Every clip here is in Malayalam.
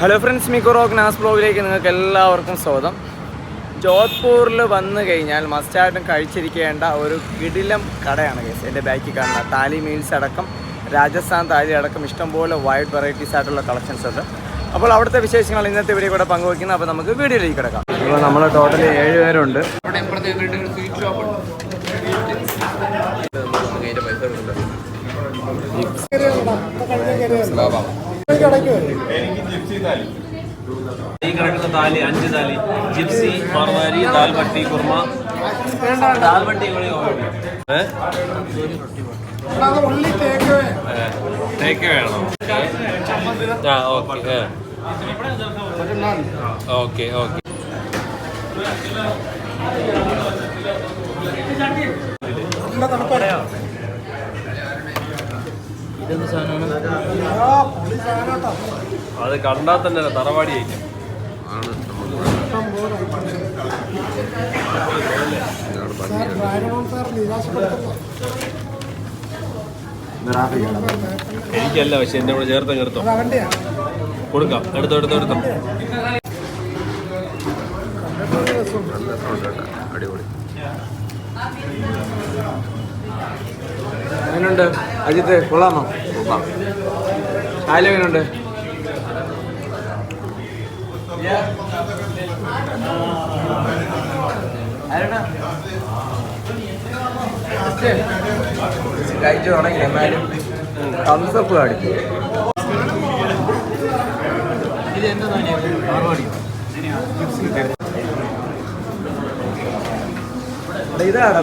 ഹലോ ഫ്രണ്ട്സ്, മിക്കോ റോക്ക് നാസ് ബ്ലോഗിലേക്ക് നിങ്ങൾക്ക് എല്ലാവർക്കും സ്വാഗതം. ജോധ്പൂരിൽ വന്നു കഴിഞ്ഞാൽ മസ്റ്റായിട്ടും കഴിച്ചിരിക്കേണ്ട ഒരു കിടിലം കടയാണ് കേസ്. എൻ്റെ ബാക്കിൽ കാണുന്ന താലി മീൽസ് അടക്കം രാജസ്ഥാൻ താലി അടക്കം ഇഷ്ടംപോലെ വൈഡ് വെറൈറ്റീസ് ആയിട്ടുള്ള കളക്ഷൻസ് ഉണ്ട്. അപ്പോൾ അവിടുത്തെ വിശേഷങ്ങൾ ഇന്നത്തെ വീഡിയോ കൂടെ പങ്കുവയ്ക്കുന്നത്. അപ്പോൾ നമുക്ക് വീഡിയോയിലേക്ക് കിടക്കാം. ഇപ്പോൾ നമ്മൾ ടോട്ടലി 7 പേരുണ്ട്. ഈ കിടക്കുന്ന താലി 5 താലി ജിപ്സി മാർവാരി ദാൽ ബട്ടി കുർമ ദാൽ ബട്ടി ടേക്ക് വേണോ? ആ ഓക്കെ ഓക്കെ ഓക്കെ. ഇതെന്ത് സാധനമാണ്? അത് കണ്ടാൽ തന്നെ തറവാടി ആയിരിക്കും. എനിക്കല്ല, പക്ഷെ എന്നെ കൂടെ ചേർത്ത് നിർത്തോ കൊടുക്കാം. എടുത്തോ അടിപൊളി. എങ്ങനെയുണ്ട് അജിത്ത്? കൊള്ളാമോ? ശാലു എങ്ങനെയുണ്ട്? കഴിച്ചു തുടങ്ങി, എന്നാലും തംസപ്പ് കാണിക്കും. ഇതാണ്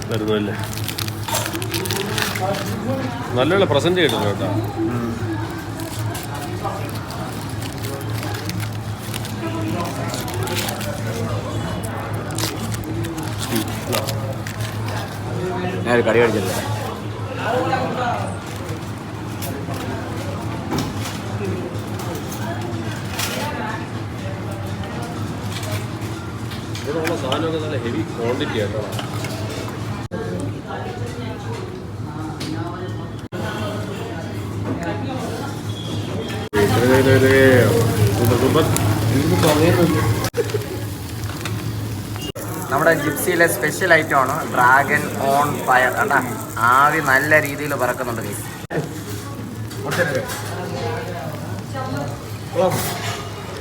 വരുന്നല്ലേ? നല്ല പ്രസന്റ് ചെയ്തിട്ടുണ്ട് കേട്ടോ. ഞാൻ കറി കഴിച്ചില്ല. ഇതിനുള്ള സാധനമൊക്കെ നല്ല ഹെവി ക്വാണ്ടിറ്റി ആട്ടോ. നമ്മുടെ ജിപ്സിയിലെ സ്പെഷ്യൽ ഐറ്റം ആണ് ഡ്രാഗൺ ഓൺ ഫയർ. കണ്ടാ, ആവി നല്ല രീതിയിൽ പറക്കുന്നുണ്ട് ഗൈസ്.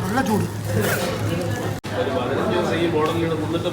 നല്ല ചൂട്. ഈ മോഡലിൽ നിന്നിട്ട്